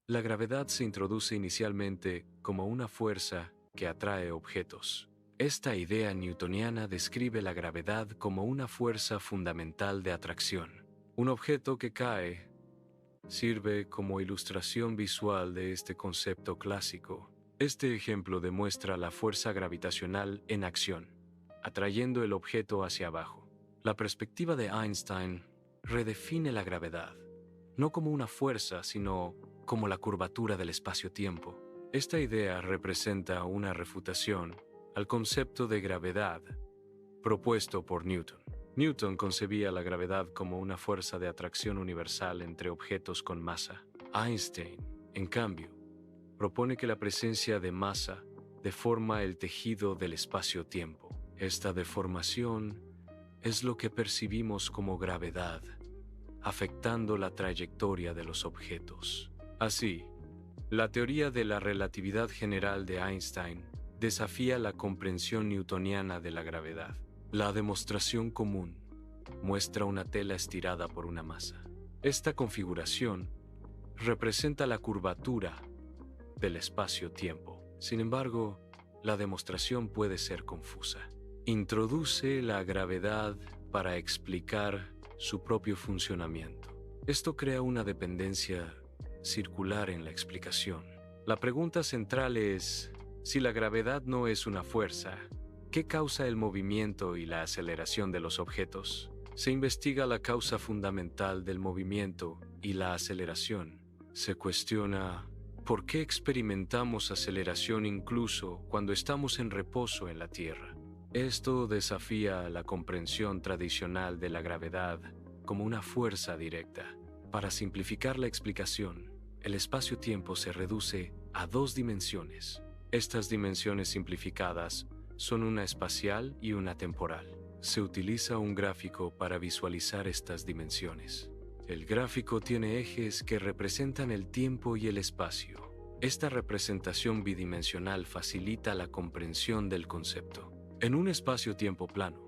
La gravedad se introduce inicialmente como una fuerza que atrae objetos. Esta idea newtoniana describe la gravedad como una fuerza fundamental de atracción. Un objeto que cae sirve como ilustración visual de este concepto clásico. Este ejemplo demuestra la fuerza gravitacional en acción, atrayendo el objeto hacia abajo. La perspectiva de Einstein redefine la gravedad, no como una fuerza, sino como la curvatura del espacio-tiempo. Esta idea representa una refutación al concepto de gravedad propuesto por Newton. Newton concebía la gravedad como una fuerza de atracción universal entre objetos con masa. Einstein, en cambio, propone que la presencia de masa deforma el tejido del espacio-tiempo. Esta deformación es lo que percibimos como gravedad, afectando la trayectoria de los objetos. Así, la teoría de la relatividad general de Einstein desafía la comprensión newtoniana de la gravedad. La demostración común muestra una tela estirada por una masa. Esta configuración representa la curvatura del espacio-tiempo. Sin embargo, la demostración puede ser confusa. Introduce la gravedad para explicar su propio funcionamiento. Esto crea una dependencia circular en la explicación. La pregunta central es, si la gravedad no es una fuerza, ¿qué causa el movimiento y la aceleración de los objetos? Se investiga la causa fundamental del movimiento y la aceleración. Se cuestiona por qué experimentamos aceleración incluso cuando estamos en reposo en la Tierra. Esto desafía la comprensión tradicional de la gravedad como una fuerza directa. Para simplificar la explicación, el espacio-tiempo se reduce a dos dimensiones. Estas dimensiones simplificadas son una espacial y una temporal. Se utiliza un gráfico para visualizar estas dimensiones. El gráfico tiene ejes que representan el tiempo y el espacio. Esta representación bidimensional facilita la comprensión del concepto. En un espacio-tiempo plano,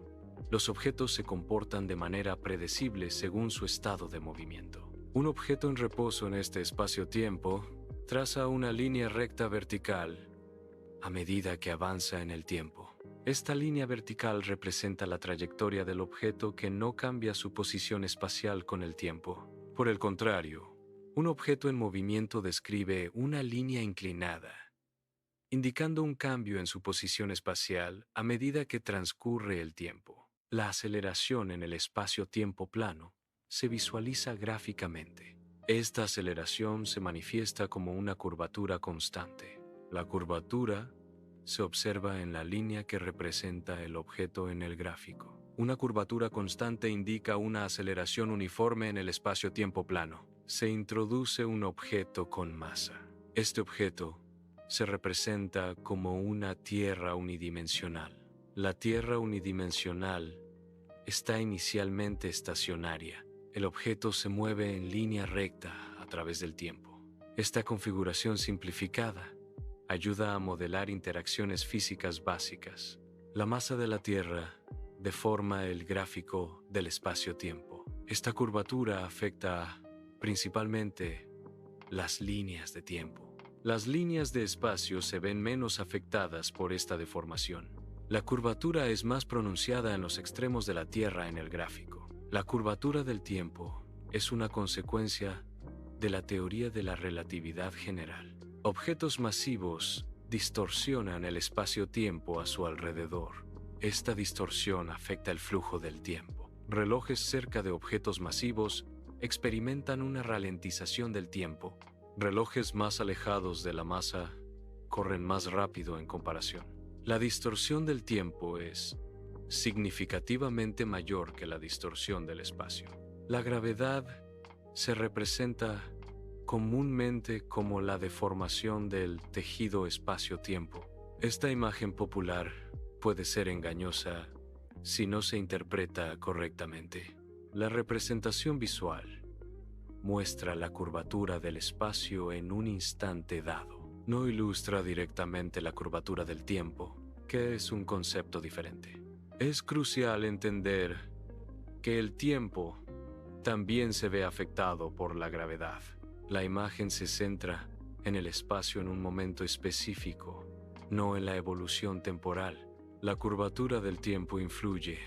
los objetos se comportan de manera predecible según su estado de movimiento. Un objeto en reposo en este espacio-tiempo traza una línea recta vertical a medida que avanza en el tiempo. Esta línea vertical representa la trayectoria del objeto que no cambia su posición espacial con el tiempo. Por el contrario, un objeto en movimiento describe una línea inclinada, indicando un cambio en su posición espacial a medida que transcurre el tiempo. La aceleración en el espacio-tiempo plano se visualiza gráficamente. Esta aceleración se manifiesta como una curvatura constante. La curvatura se observa en la línea que representa el objeto en el gráfico. Una curvatura constante indica una aceleración uniforme en el espacio-tiempo plano. Se introduce un objeto con masa. Este objeto se representa como una Tierra unidimensional. La Tierra unidimensional está inicialmente estacionaria. El objeto se mueve en línea recta a través del tiempo. Esta configuración simplificada ayuda a modelar interacciones físicas básicas. La masa de la Tierra deforma el gráfico del espacio-tiempo. Esta curvatura afecta principalmente las líneas de tiempo. Las líneas de espacio se ven menos afectadas por esta deformación. La curvatura es más pronunciada en los extremos de la Tierra en el gráfico. La curvatura del tiempo es una consecuencia de la teoría de la relatividad general. Objetos masivos distorsionan el espacio-tiempo a su alrededor. Esta distorsión afecta el flujo del tiempo. Relojes cerca de objetos masivos experimentan una ralentización del tiempo. Relojes más alejados de la masa corren más rápido en comparación. La distorsión del tiempo es significativamente mayor que la distorsión del espacio. La gravedad se representa comúnmente como la deformación del tejido espacio-tiempo. Esta imagen popular puede ser engañosa si no se interpreta correctamente. La representación visual muestra la curvatura del espacio en un instante dado. No ilustra directamente la curvatura del tiempo, que es un concepto diferente. Es crucial entender que el tiempo también se ve afectado por la gravedad. La imagen se centra en el espacio en un momento específico, no en la evolución temporal. La curvatura del tiempo influye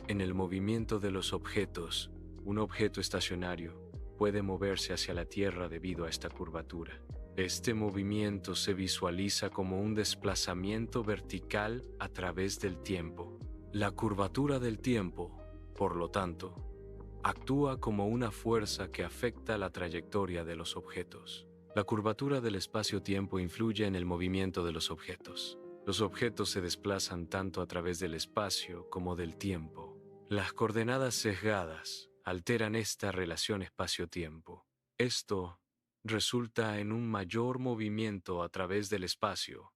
en el movimiento de los objetos. Un objeto estacionario puede moverse hacia la Tierra debido a esta curvatura. Este movimiento se visualiza como un desplazamiento vertical a través del tiempo. La curvatura del tiempo, por lo tanto, actúa como una fuerza que afecta la trayectoria de los objetos. La curvatura del espacio-tiempo influye en el movimiento de los objetos. Los objetos se desplazan tanto a través del espacio como del tiempo. Las coordenadas sesgadas alteran esta relación espacio-tiempo. Esto resulta en un mayor movimiento a través del espacio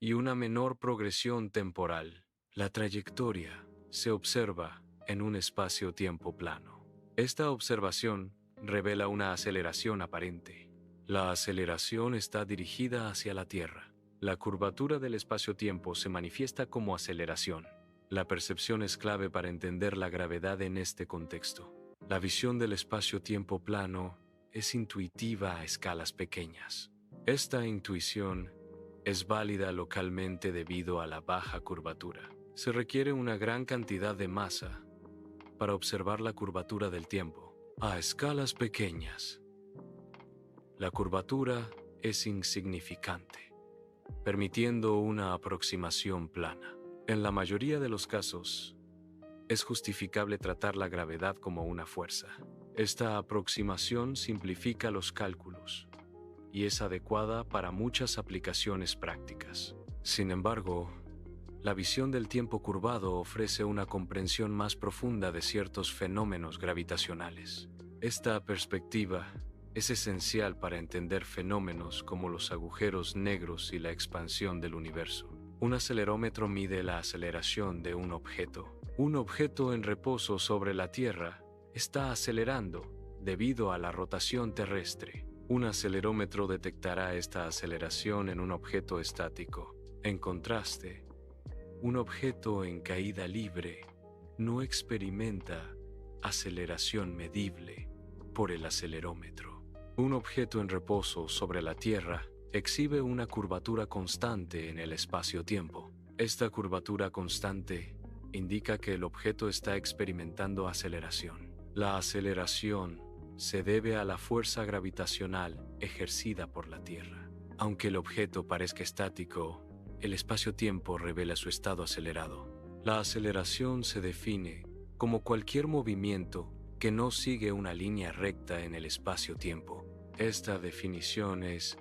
y una menor progresión temporal. La trayectoria se observa en un espacio-tiempo plano. Esta observación revela una aceleración aparente. La aceleración está dirigida hacia la Tierra. La curvatura del espacio-tiempo se manifiesta como aceleración. La percepción es clave para entender la gravedad en este contexto. La visión del espacio-tiempo plano es intuitiva a escalas pequeñas. Esta intuición es válida localmente debido a la baja curvatura. Se requiere una gran cantidad de masa para observar la curvatura del tiempo. A escalas pequeñas, la curvatura es insignificante, permitiendo una aproximación plana. En la mayoría de los casos, es justificable tratar la gravedad como una fuerza. Esta aproximación simplifica los cálculos y es adecuada para muchas aplicaciones prácticas. Sin embargo, la visión del tiempo curvado ofrece una comprensión más profunda de ciertos fenómenos gravitacionales. Esta perspectiva es esencial para entender fenómenos como los agujeros negros y la expansión del universo. Un acelerómetro mide la aceleración de un objeto. Un objeto en reposo sobre la Tierra está acelerando debido a la rotación terrestre. Un acelerómetro detectará esta aceleración en un objeto estático. En contraste, un objeto en caída libre no experimenta aceleración medible por el acelerómetro. Un objeto en reposo sobre la Tierra exhibe una curvatura constante en el espacio-tiempo. Esta curvatura constante indica que el objeto está experimentando aceleración. La aceleración se debe a la fuerza gravitacional ejercida por la Tierra. Aunque el objeto parezca estático, el espacio-tiempo revela su estado acelerado. La aceleración se define como cualquier movimiento que no sigue una línea recta en el espacio-tiempo. Esta definición es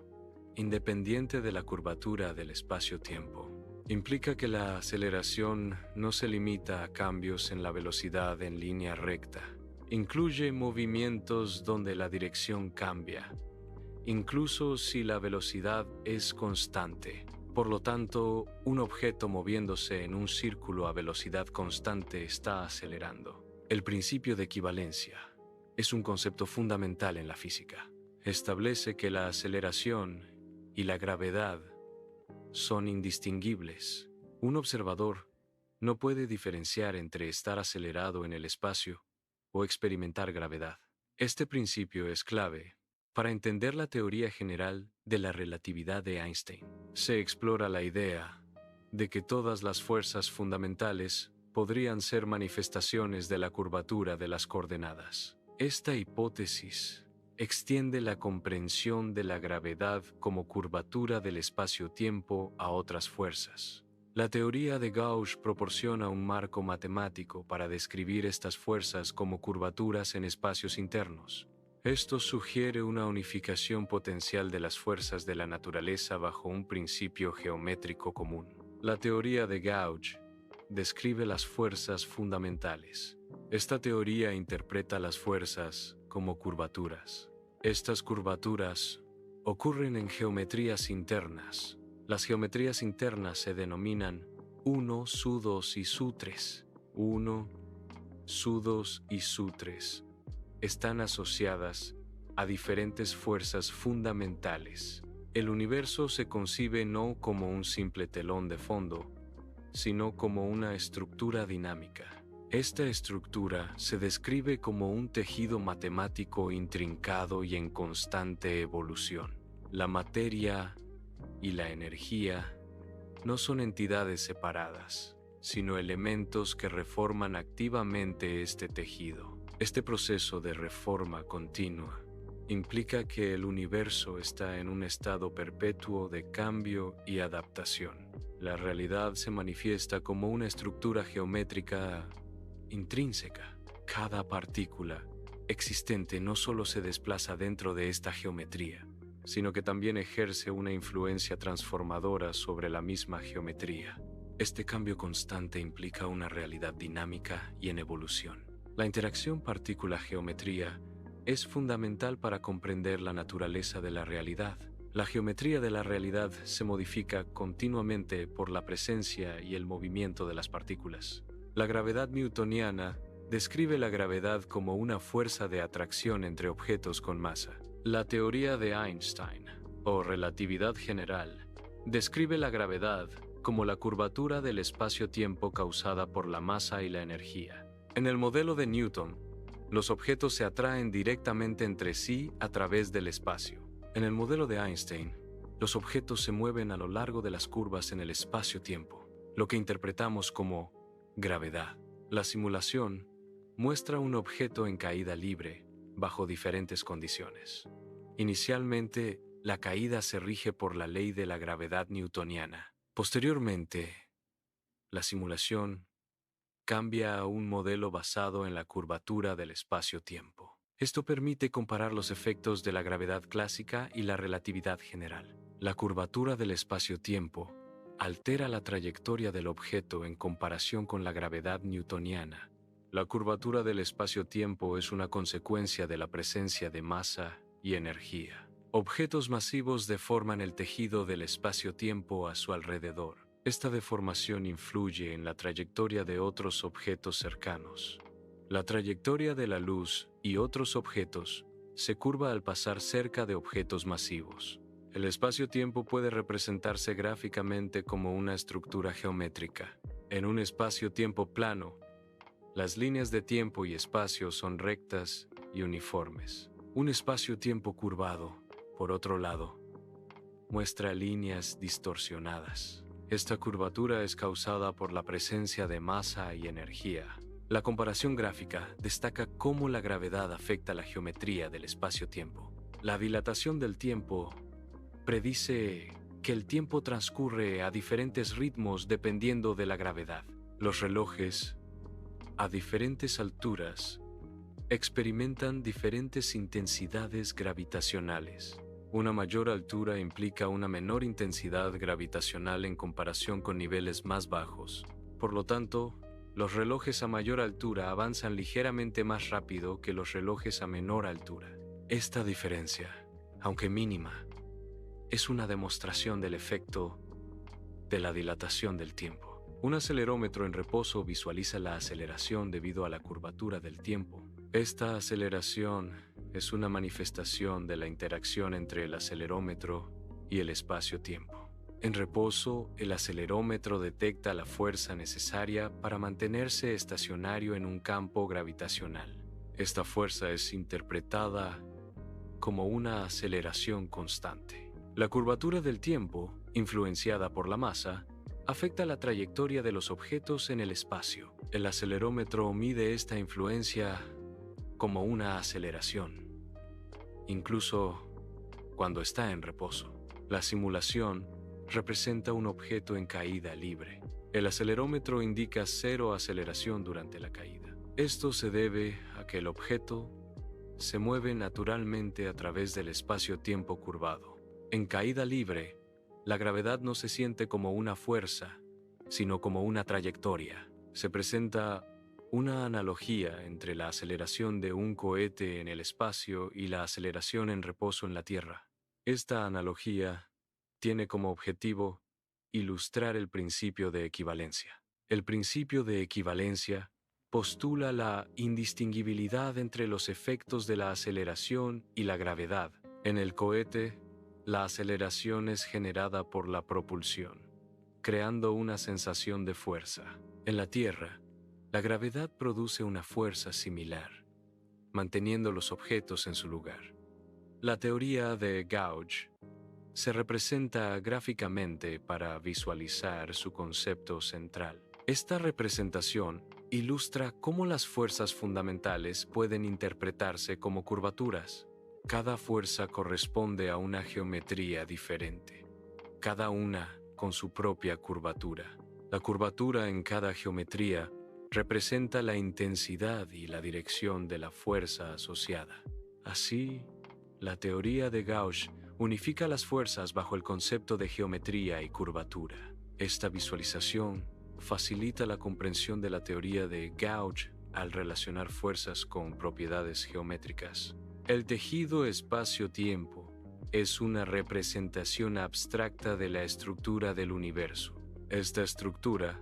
independiente de la curvatura del espacio-tiempo. Implica que la aceleración no se limita a cambios en la velocidad en línea recta. Incluye movimientos donde la dirección cambia, incluso si la velocidad es constante. Por lo tanto, un objeto moviéndose en un círculo a velocidad constante está acelerando. El principio de equivalencia es un concepto fundamental en la física. Establece que la aceleración y la gravedad son indistinguibles. Un observador no puede diferenciar entre estar acelerado en el espacio o experimentar gravedad. Este principio es clave para entender la teoría general de la relatividad de Einstein. Se explora la idea de que todas las fuerzas fundamentales podrían ser manifestaciones de la curvatura de las coordenadas. Esta hipótesis extiende la comprensión de la gravedad como curvatura del espacio-tiempo a otras fuerzas. La teoría de Gauss proporciona un marco matemático para describir estas fuerzas como curvaturas en espacios internos. Esto sugiere una unificación potencial de las fuerzas de la naturaleza bajo un principio geométrico común. La teoría de Gauss describe las fuerzas fundamentales. Esta teoría interpreta las fuerzas como curvaturas. Estas curvaturas ocurren en geometrías internas. Las geometrías internas se denominan 1, SU2 y SU3. 1, SU2 y SU3 están asociadas a diferentes fuerzas fundamentales. El universo se concibe no como un simple telón de fondo, sino como una estructura dinámica. Esta estructura se describe como un tejido matemático intrincado y en constante evolución. La materia y la energía no son entidades separadas, sino elementos que reforman activamente este tejido. Este proceso de reforma continua implica que el universo está en un estado perpetuo de cambio y adaptación. La realidad se manifiesta como una estructura geométrica intrínseca. Cada partícula existente no solo se desplaza dentro de esta geometría, sino que también ejerce una influencia transformadora sobre la misma geometría. Este cambio constante implica una realidad dinámica y en evolución. La interacción partícula-geometría es fundamental para comprender la naturaleza de la realidad. La geometría de la realidad se modifica continuamente por la presencia y el movimiento de las partículas. La gravedad newtoniana describe la gravedad como una fuerza de atracción entre objetos con masa. La teoría de Einstein, o relatividad general, describe la gravedad como la curvatura del espacio-tiempo causada por la masa y la energía. En el modelo de Newton, los objetos se atraen directamente entre sí a través del espacio. En el modelo de Einstein, los objetos se mueven a lo largo de las curvas en el espacio-tiempo, lo que interpretamos como gravedad. La simulación muestra un objeto en caída libre bajo diferentes condiciones. Inicialmente, la caída se rige por la ley de la gravedad newtoniana. Posteriormente, la simulación cambia a un modelo basado en la curvatura del espacio-tiempo. Esto permite comparar los efectos de la gravedad clásica y la relatividad general. La curvatura del espacio-tiempo altera la trayectoria del objeto en comparación con la gravedad newtoniana. La curvatura del espacio-tiempo es una consecuencia de la presencia de masa y energía. Objetos masivos deforman el tejido del espacio-tiempo a su alrededor. Esta deformación influye en la trayectoria de otros objetos cercanos. La trayectoria de la luz y otros objetos se curva al pasar cerca de objetos masivos. El espacio-tiempo puede representarse gráficamente como una estructura geométrica. En un espacio-tiempo plano, las líneas de tiempo y espacio son rectas y uniformes. Un espacio-tiempo curvado, por otro lado, muestra líneas distorsionadas. Esta curvatura es causada por la presencia de masa y energía. La comparación gráfica destaca cómo la gravedad afecta la geometría del espacio-tiempo. La dilatación del tiempo predice que el tiempo transcurre a diferentes ritmos dependiendo de la gravedad. Los relojes, a diferentes alturas, experimentan diferentes intensidades gravitacionales. Una mayor altura implica una menor intensidad gravitacional en comparación con niveles más bajos. Por lo tanto, los relojes a mayor altura avanzan ligeramente más rápido que los relojes a menor altura. Esta diferencia, aunque mínima, es una demostración del efecto de la dilatación del tiempo. Un acelerómetro en reposo visualiza la aceleración debido a la curvatura del tiempo. Esta aceleración es una manifestación de la interacción entre el acelerómetro y el espacio-tiempo. En reposo, el acelerómetro detecta la fuerza necesaria para mantenerse estacionario en un campo gravitacional. Esta fuerza es interpretada como una aceleración constante. La curvatura del tiempo, influenciada por la masa, afecta la trayectoria de los objetos en el espacio. El acelerómetro mide esta influencia como una aceleración, incluso cuando está en reposo. La simulación representa un objeto en caída libre. El acelerómetro indica cero aceleración durante la caída. Esto se debe a que el objeto se mueve naturalmente a través del espacio-tiempo curvado. En caída libre, la gravedad no se siente como una fuerza, sino como una trayectoria. Se presenta una analogía entre la aceleración de un cohete en el espacio y la aceleración en reposo en la Tierra. Esta analogía tiene como objetivo ilustrar el principio de equivalencia. El principio de equivalencia postula la indistinguibilidad entre los efectos de la aceleración y la gravedad. En el cohete, la aceleración es generada por la propulsión, creando una sensación de fuerza. En la Tierra, La gravedad produce una fuerza similar, manteniendo los objetos en su lugar. La teoría de Gauge se representa gráficamente para visualizar su concepto central. Esta representación ilustra cómo las fuerzas fundamentales pueden interpretarse como curvaturas. Cada fuerza corresponde a una geometría diferente, cada una con su propia curvatura. La curvatura en cada geometría representa la intensidad y la dirección de la fuerza asociada. Así, la teoría de Gauge unifica las fuerzas bajo el concepto de geometría y curvatura. Esta visualización facilita la comprensión de la teoría de Gauge al relacionar fuerzas con propiedades geométricas. El tejido espacio-tiempo es una representación abstracta de la estructura del universo. Esta estructura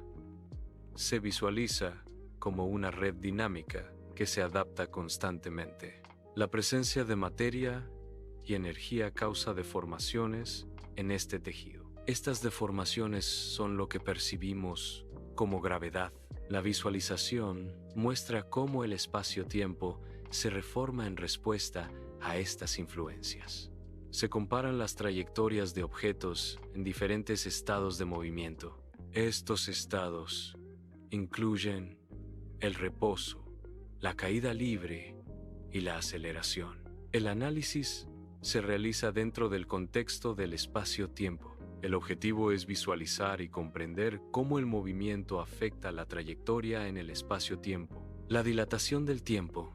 se visualiza como una red dinámica que se adapta constantemente. La presencia de materia y energía causa deformaciones en este tejido. Estas deformaciones son lo que percibimos como gravedad. La visualización muestra cómo el espacio-tiempo se reforma en respuesta a estas influencias. Se comparan las trayectorias de objetos en diferentes estados de movimiento. Estos estados incluyen el reposo, la caída libre y la aceleración. El análisis se realiza dentro del contexto del espacio-tiempo. El objetivo es visualizar y comprender cómo el movimiento afecta la trayectoria en el espacio-tiempo. La dilatación del tiempo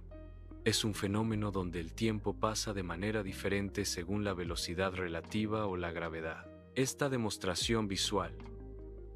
es un fenómeno donde el tiempo pasa de manera diferente según la velocidad relativa o la gravedad. Esta demostración visual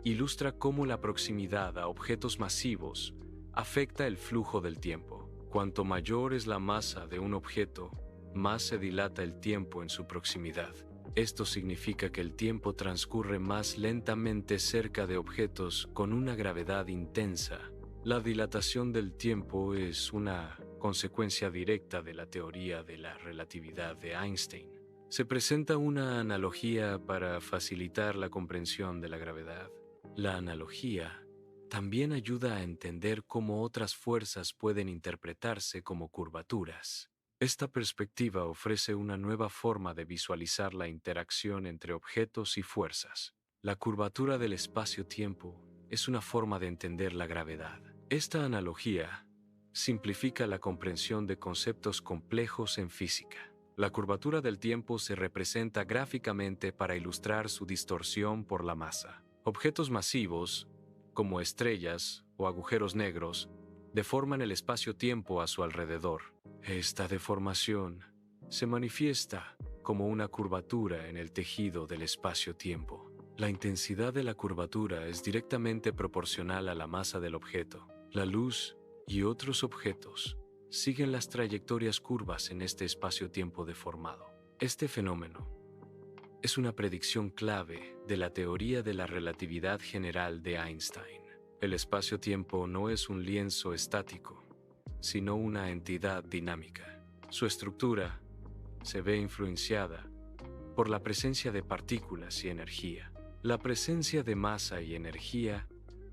ilustra cómo la proximidad a objetos masivos afecta el flujo del tiempo. Cuanto mayor es la masa de un objeto, más se dilata el tiempo en su proximidad. Esto significa que el tiempo transcurre más lentamente cerca de objetos con una gravedad intensa. La dilatación del tiempo es una consecuencia directa de la teoría de la relatividad de Einstein. Se presenta una analogía para facilitar la comprensión de la gravedad. La analogía también ayuda a entender cómo otras fuerzas pueden interpretarse como curvaturas. Esta perspectiva ofrece una nueva forma de visualizar la interacción entre objetos y fuerzas. La curvatura del espacio-tiempo es una forma de entender la gravedad. Esta analogía simplifica la comprensión de conceptos complejos en física. La curvatura del tiempo se representa gráficamente para ilustrar su distorsión por la masa. Objetos masivos, como estrellas o agujeros negros, deforman el espacio-tiempo a su alrededor. Esta deformación se manifiesta como una curvatura en el tejido del espacio-tiempo. La intensidad de la curvatura es directamente proporcional a la masa del objeto. La luz y otros objetos siguen las trayectorias curvas en este espacio-tiempo deformado. Este fenómeno es una predicción clave de la teoría de la relatividad general de Einstein. El espacio-tiempo no es un lienzo estático, sino una entidad dinámica. Su estructura se ve influenciada por la presencia de partículas y energía. La presencia de masa y energía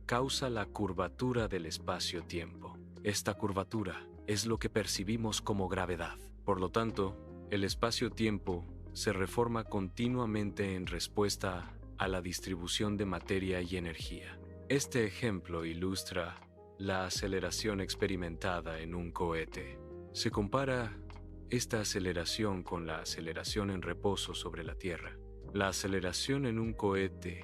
causa la curvatura del espacio-tiempo. Esta curvatura es lo que percibimos como gravedad. Por lo tanto, el espacio-tiempo se reforma continuamente en respuesta a la distribución de materia y energía. Este ejemplo ilustra la aceleración experimentada en un cohete. Se compara esta aceleración con la aceleración en reposo sobre la Tierra. La aceleración en un cohete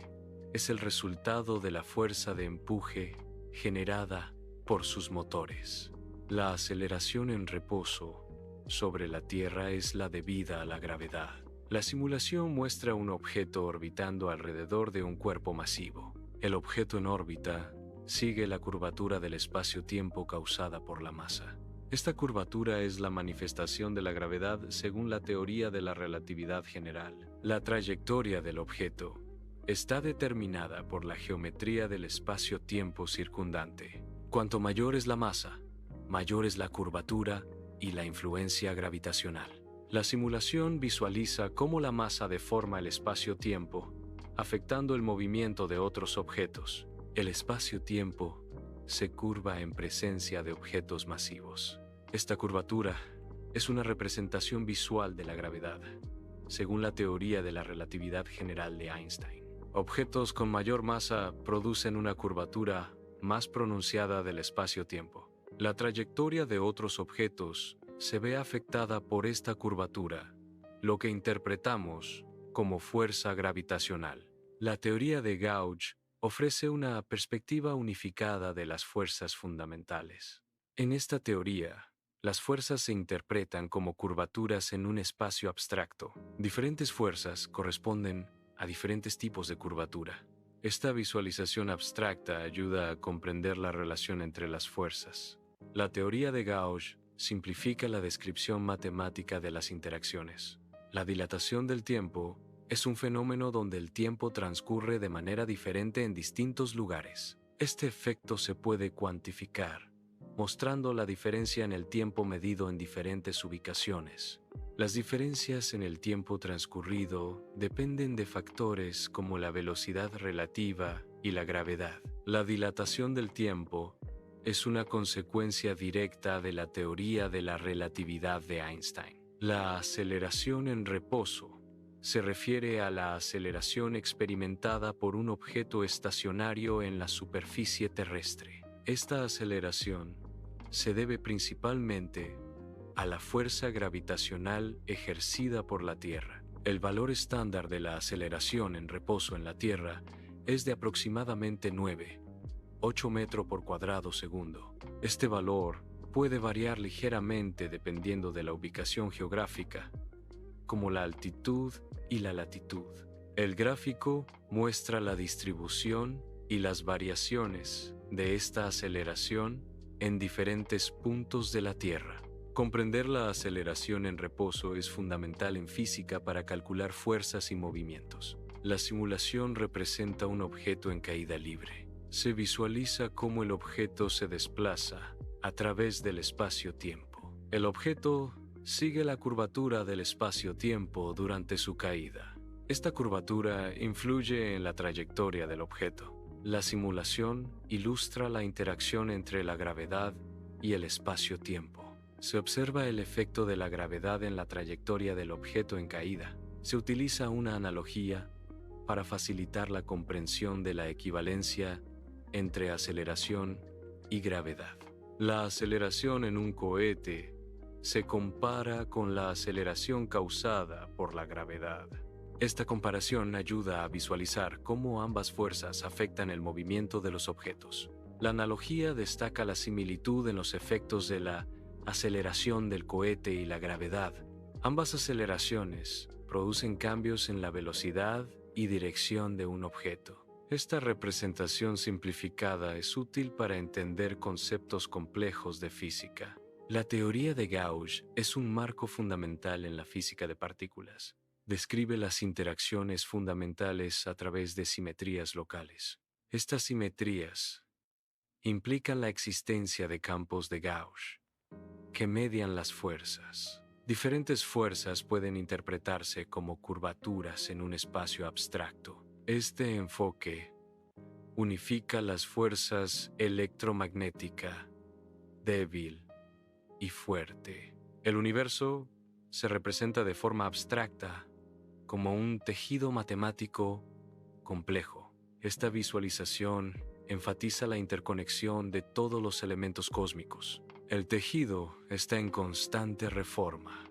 es el resultado de la fuerza de empuje generada por sus motores. La aceleración en reposo sobre la Tierra es la debida a la gravedad. La simulación muestra un objeto orbitando alrededor de un cuerpo masivo. El objeto en órbita sigue la curvatura del espacio-tiempo causada por la masa. Esta curvatura es la manifestación de la gravedad según la teoría de la relatividad general. La trayectoria del objeto está determinada por la geometría del espacio-tiempo circundante. Cuanto mayor es la masa, mayor es la curvatura y la influencia gravitacional. La simulación visualiza cómo la masa deforma el espacio-tiempo, afectando el movimiento de otros objetos. El espacio-tiempo se curva en presencia de objetos masivos. Esta curvatura es una representación visual de la gravedad, según la teoría de la relatividad general de Einstein. Objetos con mayor masa producen una curvatura más pronunciada del espacio-tiempo. La trayectoria de otros objetos se ve afectada por esta curvatura, lo que interpretamos como fuerza gravitacional. La teoría de Gauge ofrece una perspectiva unificada de las fuerzas fundamentales. En esta teoría, las fuerzas se interpretan como curvaturas en un espacio abstracto. Diferentes fuerzas corresponden a diferentes tipos de curvatura. Esta visualización abstracta ayuda a comprender la relación entre las fuerzas. La teoría de Gauge simplifica la descripción matemática de las interacciones. La dilatación del tiempo es un fenómeno donde el tiempo transcurre de manera diferente en distintos lugares. Este efecto se puede cuantificar, mostrando la diferencia en el tiempo medido en diferentes ubicaciones. Las diferencias en el tiempo transcurrido dependen de factores como la velocidad relativa y la gravedad. La dilatación del tiempo es una consecuencia directa de la teoría de la relatividad de Einstein. La aceleración en reposo se refiere a la aceleración experimentada por un objeto estacionario en la superficie terrestre. Esta aceleración se debe principalmente a la fuerza gravitacional ejercida por la Tierra. El valor estándar de la aceleración en reposo en la Tierra es de aproximadamente 9,8 metros por cuadrado segundo. Este valor puede variar ligeramente dependiendo de la ubicación geográfica, como la altitud y la latitud. El gráfico muestra la distribución y las variaciones de esta aceleración en diferentes puntos de la Tierra. Comprender la aceleración en reposo es fundamental en física para calcular fuerzas y movimientos. La simulación representa un objeto en caída libre. Se visualiza cómo el objeto se desplaza a través del espacio-tiempo. El objeto sigue la curvatura del espacio-tiempo durante su caída. Esta curvatura influye en la trayectoria del objeto. La simulación ilustra la interacción entre la gravedad y el espacio-tiempo. Se observa el efecto de la gravedad en la trayectoria del objeto en caída. Se utiliza una analogía para facilitar la comprensión de la equivalencia entre aceleración y gravedad. La aceleración en un cohete se compara con la aceleración causada por la gravedad. Esta comparación ayuda a visualizar cómo ambas fuerzas afectan el movimiento de los objetos. La analogía destaca la similitud en los efectos de la aceleración del cohete y la gravedad. Ambas aceleraciones producen cambios en la velocidad y dirección de un objeto. Esta representación simplificada es útil para entender conceptos complejos de física. La teoría de Gauge es un marco fundamental en la física de partículas. Describe las interacciones fundamentales a través de simetrías locales. Estas simetrías implican la existencia de campos de Gauge que median las fuerzas. Diferentes fuerzas pueden interpretarse como curvaturas en un espacio abstracto. Este enfoque unifica las fuerzas electromagnética, débil y fuerte. El universo se representa de forma abstracta como un tejido matemático complejo. Esta visualización enfatiza la interconexión de todos los elementos cósmicos. El tejido está en constante reforma,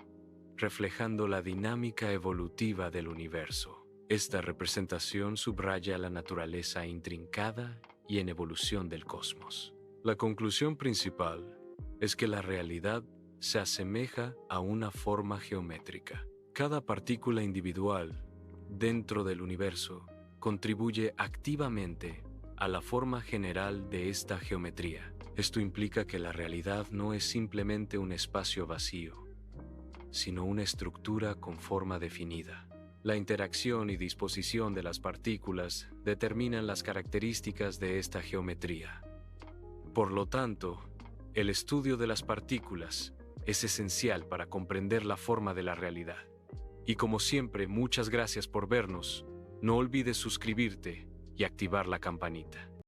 reflejando la dinámica evolutiva del universo. Esta representación subraya la naturaleza intrincada y en evolución del cosmos. La conclusión principal es que la realidad se asemeja a una forma geométrica. Cada partícula individual dentro del universo contribuye activamente a la forma general de esta geometría. Esto implica que la realidad no es simplemente un espacio vacío, sino una estructura con forma definida. La interacción y disposición de las partículas determinan las características de esta geometría. Por lo tanto, el estudio de las partículas es esencial para comprender la forma de la realidad. Y como siempre, muchas gracias por vernos. No olvides suscribirte y activar la campanita.